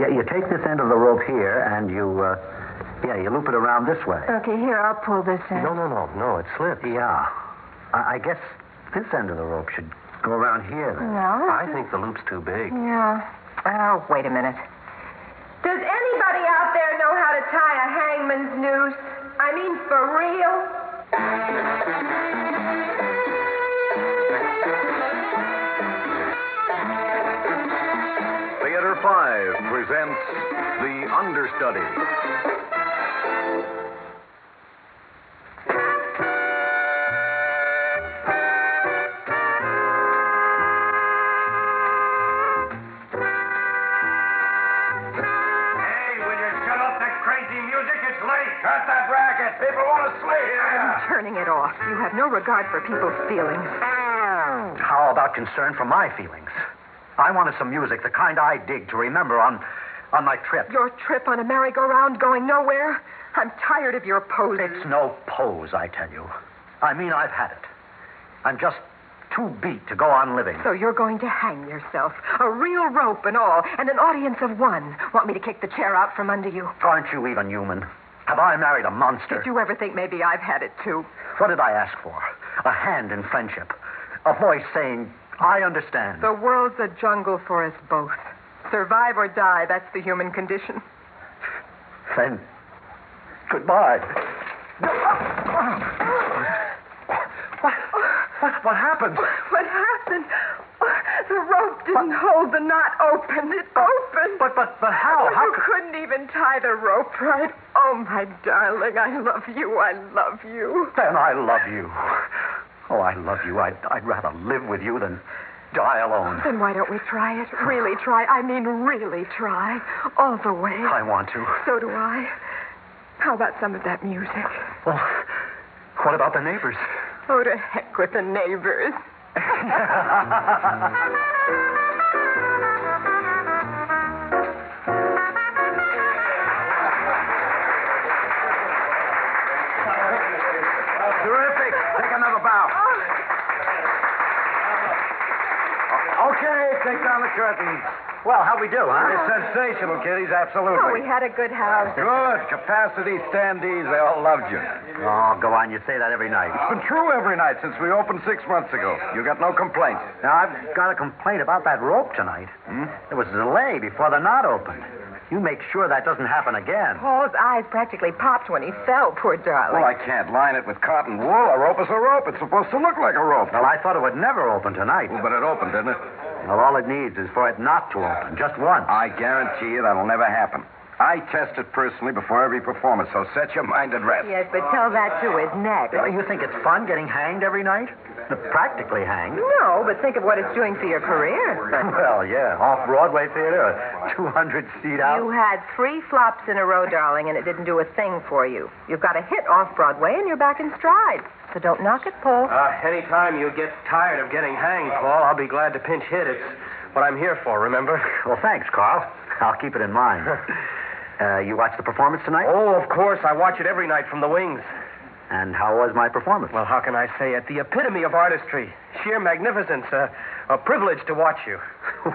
Yeah, you take this end of the rope here, and you loop it around this way. Okay, here, I'll pull this end. No, it slips. Yeah. I guess this end of the rope should go around here. Then. No. I think the loop's too big. Yeah. Oh, wait a minute. Does anybody out there know how to tie a hangman's noose? I mean, for real? Theater 5 presents The Understudy. Cut that racket. People want to sleep. I'm turning it off. You have no regard for people's feelings. How about concern for my feelings? I wanted some music, the kind I dig to remember on my trip. Your trip on a merry-go-round going nowhere? I'm tired of your poses. It's no pose, I tell you. I mean, I've had it. I'm just too beat to go on living. So you're going to hang yourself. A real rope and all, and an audience of one. Want me to kick the chair out from under you? Aren't you even human? Have I married a monster? Did you ever think maybe I've had it, too? What did I ask for? A hand in friendship. A voice saying, I understand. The world's a jungle for us both. Survive or die, that's the human condition. Then, goodbye. What happened? What happened? The rope didn't hold the knot open. It opened. But how? Oh, you couldn't even tie the rope right. Oh, my darling, I love you. I love you. Then I love you. Oh, I love you. I'd rather live with you than die alone. Then why don't we try it? Really try. I mean, really try. All the way. I want to. So do I. How about some of that music? Well, what about the neighbors? Oh, to heck with the neighbors. Terrific. Take another bow. Okay, take down the curtain. Well, how'd we do, huh? It's sensational, kiddies, absolutely. Oh, we had a good house. Good. Capacity, standees, they all loved you. Oh, go on. You say that every night. It's been true every night since we opened 6 months ago. You got no complaints. Now, I've got a complaint about that rope tonight. There was a delay before the knot opened. You make sure that doesn't happen again. Paul's eyes practically popped when he fell, poor darling. Well, I can't line it with cotton wool. A rope is a rope. It's supposed to look like a rope. Well, I thought it would never open tonight. Well, but it opened, didn't it? Well, all it needs is for it not to open, just once. I guarantee you that'll never happen. I test it personally before every performance, so set your mind at rest. Yes, but tell that to his neck. You think it's fun getting hanged every night? Practically hanged. No, but think of what it's doing for your career. Well, yeah. Off-Broadway theater, a 200-seat out. You had 3 flops in a row, darling, and it didn't do a thing for you. You've got a hit off-Broadway, and you're back in stride. So don't knock it, Paul. Anytime you get tired of getting hanged, Paul, I'll be glad to pinch hit. It's what I'm here for, remember? Well, thanks, Carl. I'll keep it in mind. You watched the performance tonight? Oh, of course. I watch it every night from the wings. And how was my performance? Well, how can I say it? The epitome of artistry. Sheer magnificence. A privilege to watch you.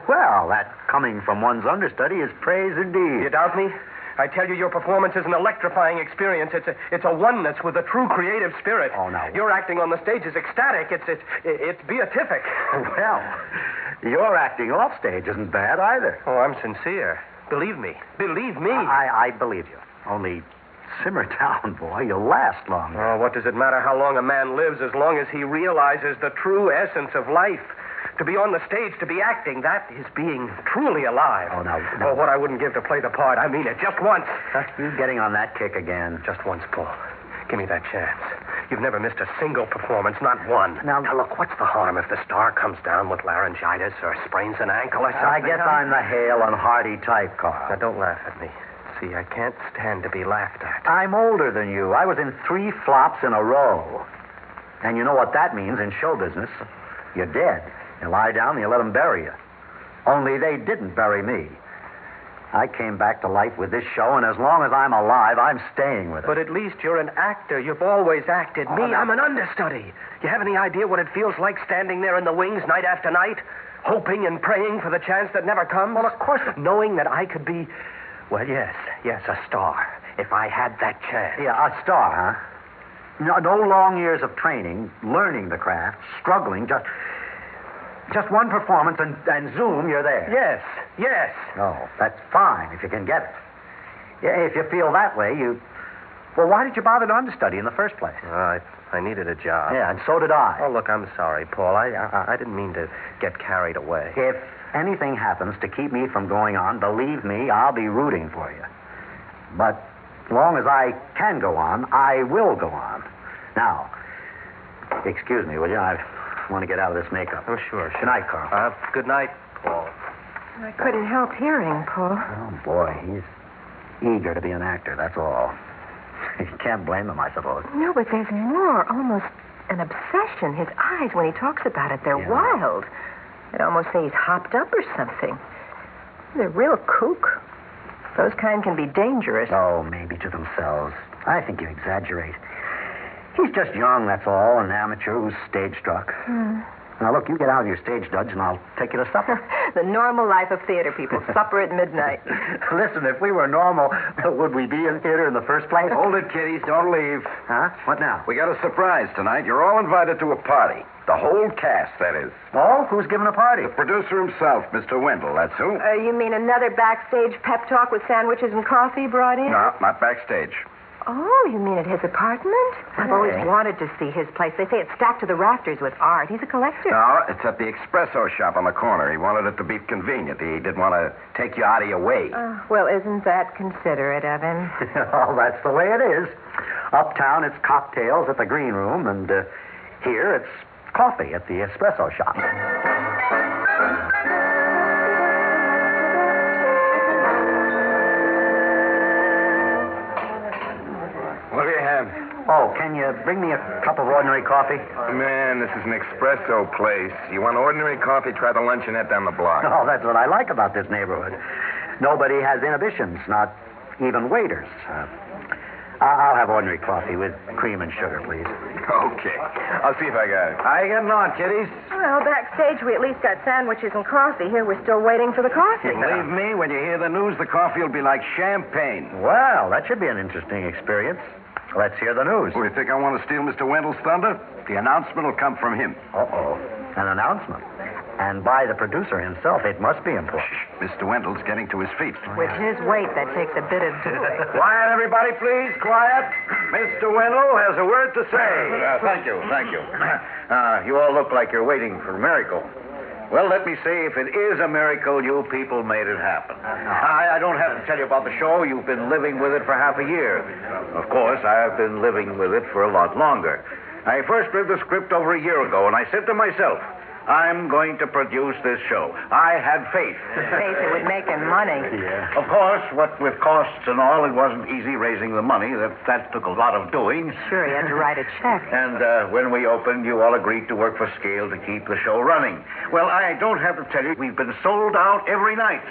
Well, that coming from one's understudy is praise indeed. You doubt me? I tell you, your performance is an electrifying experience. It's a oneness with a true creative spirit. Oh, no. Your acting on the stage is ecstatic. It's beatific. Well, your acting off stage isn't bad either. Oh, I'm sincere. Believe me. Believe me. I believe you. Only simmer down, boy. You'll last longer. Oh, what does it matter how long a man lives as long as he realizes the true essence of life? To be on the stage, to be acting, that is being truly alive. Oh, no. Oh, what I wouldn't give to play the part. I mean it. Just once. You getting on that kick again. Just once, Paul. Give me that chance. You've never missed a single performance, not one. Now, look, what's the harm if the star comes down with laryngitis or sprains an ankle or something? I guess I'm the hale and hearty type, Carl. Now, don't laugh at me. See, I can't stand to be laughed at. I'm older than you. I was in 3 flops in a row. And you know what that means in show business. You're dead. You lie down and you let them bury you. Only they didn't bury me. I came back to life with this show, and as long as I'm alive, I'm staying with it. But at least you're an actor. You've always acted. Me, I'm an understudy. You have any idea what it feels like standing there in the wings night after night? hoping and praying for the chance that never comes? Well, of course. Knowing that I could be, well, yes, a star, if I had that chance. Yeah, a star, huh? No long years of training, learning the craft, struggling, just one performance, and zoom, you're there. Yes. Oh, that's fine if you can get it. Yeah, if you feel that way, Well, why did you bother to understudy in the first place? I needed a job. Yeah, and so did I. Oh, look, I'm sorry, Paul. I didn't mean to get carried away. If anything happens to keep me from going on, believe me, I'll be rooting for you. But as long as I can go on, I will go on. Now, excuse me, will you? I want to get out of this makeup. Oh, sure. Good night, Carl. Good night, Paul. I couldn't help hearing, Paul. Oh, boy, he's eager to be an actor, that's all. You can't blame him, I suppose. No, but there's more, almost an obsession. His eyes, when he talks about it, they're wild. I'd almost say he's hopped up or something. They're real kook. Those kind can be dangerous. Oh, maybe to themselves. I think you exaggerate. He's just young, that's all, an amateur who's stage-struck. Now, look, you get out of your stage, Dudge, and I'll take you to supper. The normal life of theater people. Supper at midnight. Listen, if we were normal, would we be in theater in the first place? Hold it, kiddies. Don't leave. Huh? What now? We got a surprise tonight. You're all invited to a party. The whole cast, that is. Oh, who's giving a party? The producer himself, Mr. Wendell, that's who. You mean another backstage pep talk with sandwiches and coffee brought in? No, not backstage. Oh, you mean at his apartment? I've always wanted to see his place. They say it's stacked to the rafters with art. He's a collector. No, it's at the espresso shop on the corner. He wanted it to be convenient. He didn't want to take you out of your way. Well, isn't that considerate of him? Oh, that's the way it is. Uptown, it's cocktails at the green room, and here it's coffee at the espresso shop. What do you have? Oh, can you bring me a cup of ordinary coffee? Man, this is an espresso place. You want ordinary coffee, try the luncheonette down the block. Oh, that's what I like about this neighborhood. Nobody has inhibitions, not even waiters. I'll have ordinary coffee with cream and sugar, please. Okay. I'll see if I got it. How you getting on, kiddies? Well, backstage we at least got sandwiches and coffee. Here we're still waiting for the coffee. Believe me, when you hear the news, the coffee will be like champagne. Well, that should be an interesting experience. Let's hear the news. Oh, you think I want to steal Mr. Wendell's thunder? The announcement will come from him. Uh-oh. An announcement. And by the producer himself, it must be important. Shh. Mr. Wendell's getting to his feet. With his weight, that takes a bit of doing. Quiet, everybody, please. Quiet. Mr. Wendell has a word to say. Thank you. You all look like you're waiting for a miracle. Well, let me say, if it is a miracle, you people made it happen. I don't have to tell you about the show. You've been living with it for half a year. Of course, I've been living with it for a lot longer. I first read the script over a year ago, and I said to myself, I'm going to produce this show. I had faith. Faith it would make him money. Yeah. Of course, what with costs and all, it wasn't easy raising the money. That took a lot of doing. Sure, he had to write a check. And when we opened, you all agreed to work for scale to keep the show running. Well, I don't have to tell you, we've been sold out every night.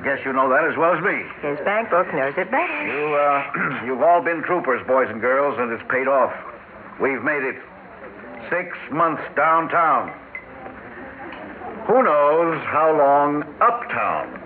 Guess you know that as well as me. His bank book knows it better. You've all been troopers, boys and girls, and it's paid off. We've made it 6 months downtown. Who knows how long uptown?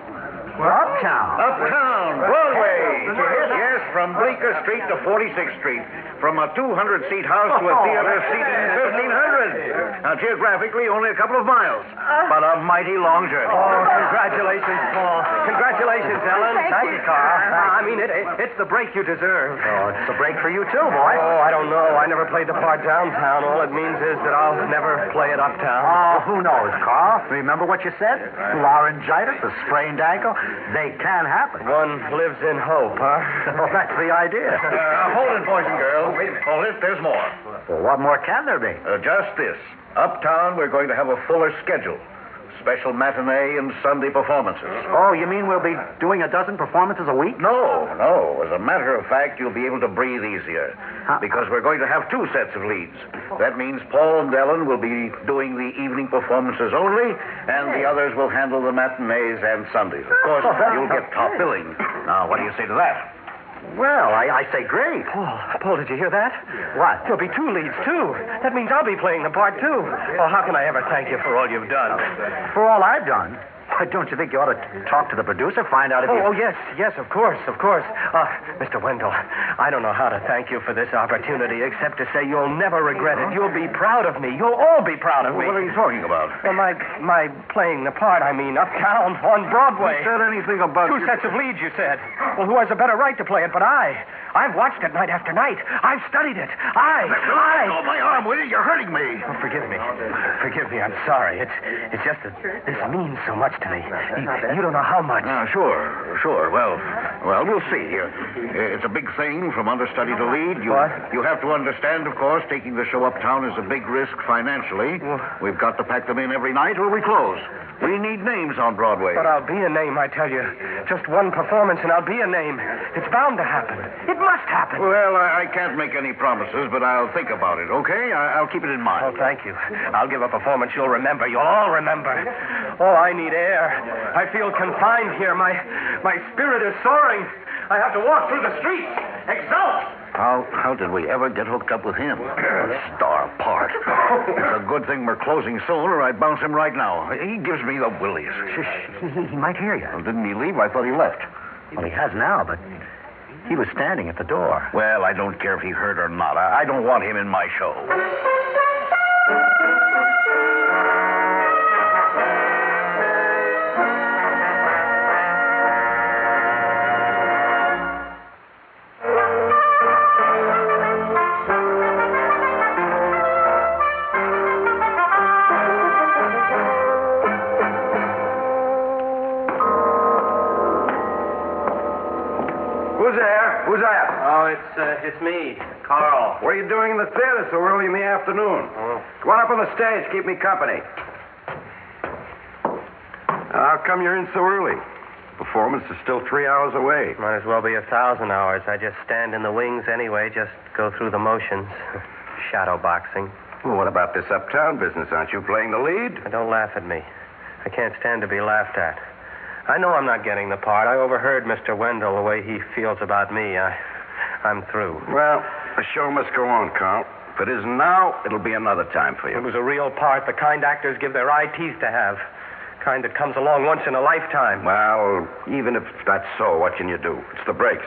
Uptown? Uptown, Broadway. Yes, from Bleecker Street to 46th Street. From a 200-seat house to a theater seating 1,500. Now, geographically, only a couple of miles, but a mighty long journey. Oh, congratulations, Paul. Congratulations, Ellen. Thank you, Carl. I mean, it's the break you deserve. Oh, it's a break for you, too, boy. Oh, I don't know. I never played the part downtown. All it means is that I'll never play it uptown. Oh, who knows, Carl? Remember what you said? Laryngitis, a sprained ankle. They can happen. One lives in hope, huh? Well, that's the idea. Hold it, boys and girls. Wait a minute. Hold it. There's more. Well, what more can there be? Just this. Uptown, we're going to have a fuller schedule. Special matinee and Sunday performances. Oh, you mean we'll be doing a dozen performances a week? No. As a matter of fact, you'll be able to breathe easier. Because we're going to have 2 sets of leads. That means Paul and Ellen will be doing the evening performances only, and the others will handle the matinees and Sundays. Of course, you'll get top billing. Now, what do you say to that? Well, I say great. Paul, did you hear that? What? There'll be 2 leads, too. That means I'll be playing the part, too. Oh, how can I ever thank you for all you've done? For all I've done? Why, don't you think you ought to talk to the producer, find out if he... Oh, yes, of course. Mr. Wendell, I don't know how to thank you for this opportunity except to say you'll never regret it. You'll be proud of me. You'll all be proud of me. What are you talking about? Well, my playing the part, uptown on Broadway. Who said anything about... 2 sets of leads, you said. Well, who has a better right to play it but I? I've watched it night after night. I've studied it. Oh, my arm, will you? You're hurting me. Oh, forgive me. I'm sorry. It's just that this means so much to me. You don't know how much. Sure. Well, we'll see here. It's a big thing from understudy to lead. What? You have to understand, of course, taking the show uptown is a big risk financially. We've got to pack them in every night or we close. We need names on Broadway. But I'll be a name, I tell you. Just one performance and I'll be a name. It's bound to happen. It must happen. Well, I can't make any promises, but I'll think about it, okay? I'll keep it in mind. Oh, thank you. I'll give a performance you'll remember. You'll all remember. Oh, I need air. I feel confined here. My spirit is soaring. I have to walk through the streets. Exult. How did we ever get hooked up with him? Star part. It's a good thing we're closing soon, or I'd bounce him right now. He gives me the willies. He might hear you. Well, didn't he leave? I thought he left. Well, he has now, but he was standing at the door. Well, I don't care if he heard or not. I don't want him in my show. Who's that? Oh, it's me, Carl. What are you doing in the theater so early in the afternoon? Go on up on the stage. Keep me company. How come you're in so early? Performance is still 3 hours away. Might as well be 1,000 hours. I just stand in the wings anyway, just go through the motions. Shadow boxing. Well, what about this uptown business? Aren't you playing the lead? Don't laugh at me. I can't stand to be laughed at. I know I'm not getting the part. I overheard Mr. Wendell, the way he feels about me. I'm through. Well, the show must go on, Carl. If it isn't now, it'll be another time for you. It was a real part, the kind actors give their eye teeth to have. Kind that comes along once in a lifetime. Well, even if that's so, what can you do? It's the breaks.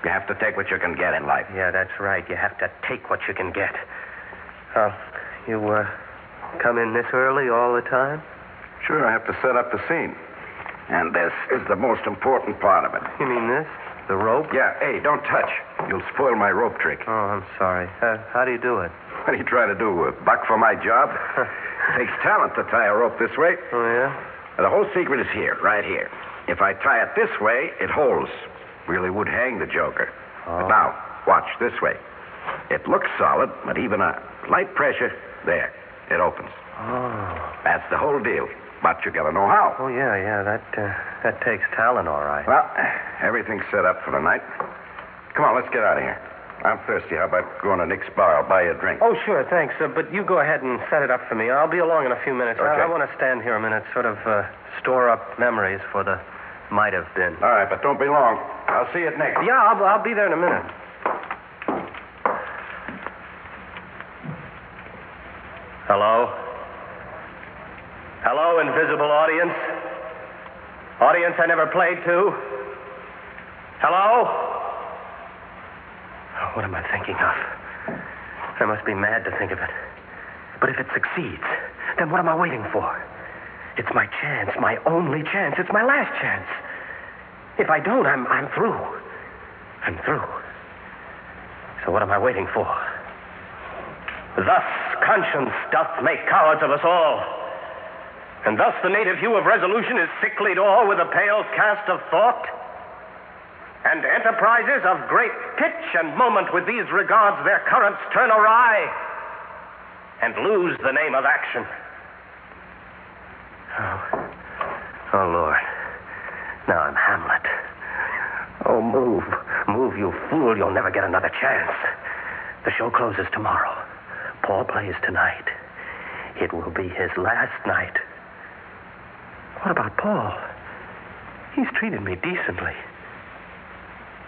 You have to take what you can get in life. Yeah, that's right. You have to take what you can get. You come in this early all the time? Sure, I have to set up the scene. And this is the most important part of it. You mean this? The rope? Yeah, hey, don't touch. You'll spoil my rope trick. Oh, I'm sorry. How do you do it? What do you try to do, buck for my job? It takes talent to tie a rope this way. Oh, yeah? The whole secret is here, right here. If I tie it this way, it holds. Really would hang the joker. Oh. But now, watch this way. It looks solid, but even a light pressure, there, it opens. Oh. That's the whole deal. But you gotta know how. Oh, yeah, that takes talent, all right. Well, everything's set up for the night. Come on, let's get out of here. I'm thirsty. How about going to Nick's bar? I'll buy you a drink. Oh, sure, thanks. But you go ahead and set it up for me. I'll be along in a few minutes. Okay. I want to stand here a minute, sort of store up memories for the might have been. All right, but don't be long. I'll see you at Nick's. Yeah, I'll be there in a minute. Hello? Hello, invisible audience. Audience I never played to. Hello? Oh, what am I thinking of? I must be mad to think of it. But if it succeeds, then what am I waiting for? It's my chance, my only chance. It's my last chance. If I don't, I'm through. I'm through. So what am I waiting for? Thus conscience doth make cowards of us all. And thus the native hue of resolution is sicklied o'er with a pale cast of thought. And enterprises of great pitch and moment with these regards their currents turn awry and lose the name of action. Oh, Lord. Now I'm Hamlet. Oh, move, you fool. You'll never get another chance. The show closes tomorrow. Paul plays tonight. It will be his last night. What about Paul? He's treated me decently.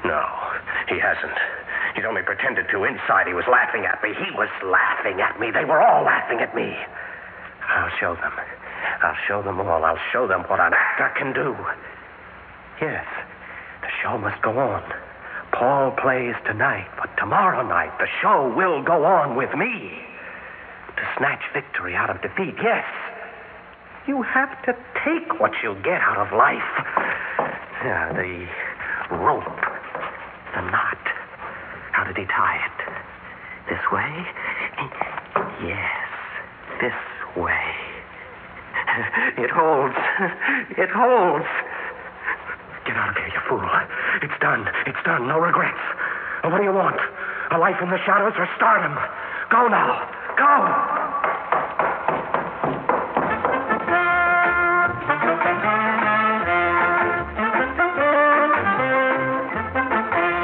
No, He hasn't. He's only pretended to. Inside, he was laughing at me. He was laughing at me. They were all laughing at me. I'll show them. I'll show them all. I'll show them what an actor can do. Yes, the show must go on. Paul plays tonight, but tomorrow night the show will go on with me. To snatch victory out of defeat, yes. You have to take what you get out of life. Yeah, the rope, the knot. How did he tie it? This way? Yes, this way. It holds. It holds. Get out of here, you fool. It's done. It's done. No regrets. What do you want? A life in the shadows or stardom? Go now. Go!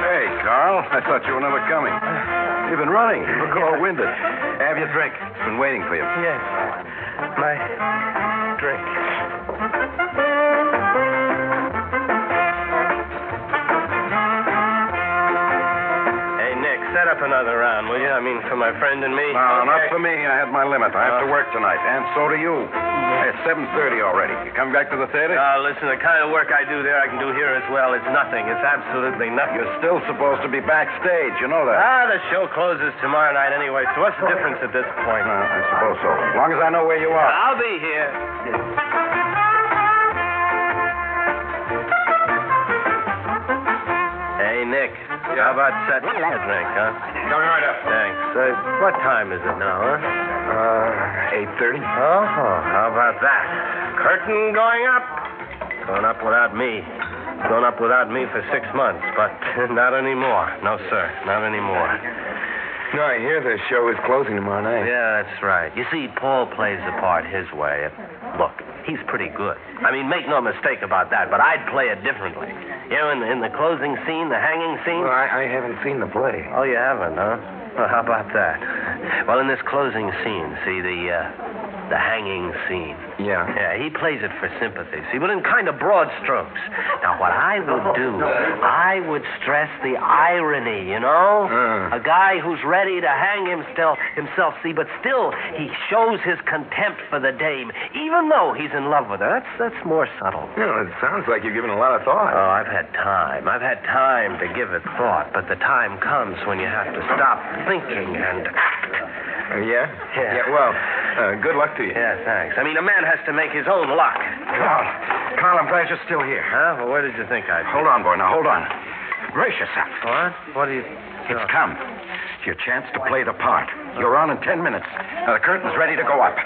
Hey, Carl. I thought you were never coming. You've been running. You look all winded. Have your drink. It's been waiting for you. Yes. My drink. Set up another round, will you? I mean, for my friend and me. No, not for me. I had my limit. I have to work tonight, and so do you. It's 7:30 already. You coming back to the theater? Listen, the kind of work I do there, I can do here as well. It's nothing. It's absolutely nothing. You're still supposed to be backstage. You know that. The show closes tomorrow night anyway, so what's the difference at this point? I suppose so. As long as I know where you are. I'll be here. Hey, Nick. How about setting a drink, huh? Coming right up. Thanks. What time is it now, huh? 8:30. Oh, how about that? Curtain going up. Going up without me. Going up without me for 6 months, but not anymore. No, sir, not anymore. No, I hear the show is closing tomorrow night. Yeah, that's right. You see, Paul plays the part his way. Look, he's pretty good. I mean, make no mistake about that, but I'd play it differently. You know, in the closing scene, the hanging scene. Well, I haven't seen the play. Oh, you haven't, huh? Well, how about that? Well, in this closing scene, see, the hanging scene. Yeah. Yeah, he plays it for sympathy, see, but in kind of broad strokes. Now, what I would do, I would stress the irony, you know? A guy who's ready to hang himself, see, but still he shows his contempt for the dame, even though he's in love with her. That's more subtle. Well, it sounds like you've given a lot of thought. Oh, I've had time. I've had time to give it thought, but the time comes when you have to stop thinking and act. Yeah? Yeah. Yeah, well, good luck to you. Yeah, thanks. I mean, a man has to make his own luck. Carl, I'm glad you're still here. Huh? Well, where did you think I'd be? Hold on, boy. Now, hold on. Brace yourself. What? What do you... It's come. It's your chance to play the part. You're on in 10 minutes. The curtain's ready to go up.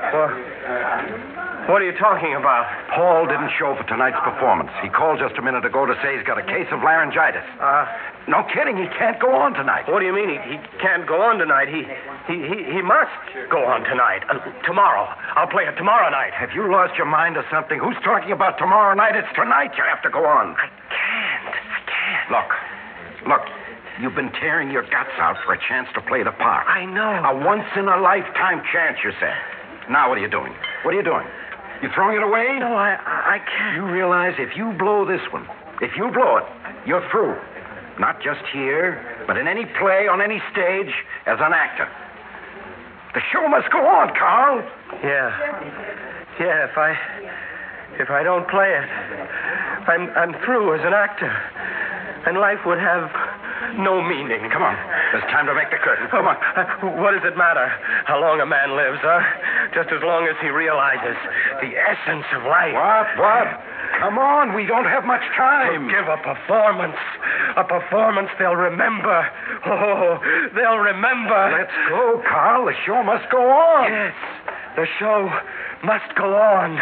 What are you talking about? Paul didn't show for tonight's performance. He called just a minute ago to say he's got a case of laryngitis. No kidding. He can't go on tonight. What do you mean he can't go on tonight? He must go on tonight. Tomorrow. I'll play it tomorrow night. Have you lost your mind or something? Who's talking about tomorrow night? It's tonight you have to go on. I can't. Look. You've been tearing your guts out for a chance to play the part. I know. A once-in-a-lifetime chance, you said. Now what are you doing? What are you doing? You throwing it away? No, I can't. You realize if you blow this one, if you blow it, you're through. Not just here, but in any play, on any stage, as an actor. The show must go on, Carl. Yeah, if I don't play it, I'm through as an actor. And life would have no meaning. Come on. There's time to make the curtain. Come on. What does it matter how long a man lives, huh? Just as long as he realizes the essence of life. What? Come on. We don't have much time. To give a performance they'll remember. Oh, they'll remember. Let's go, Carl. The show must go on. Yes, the show must go on.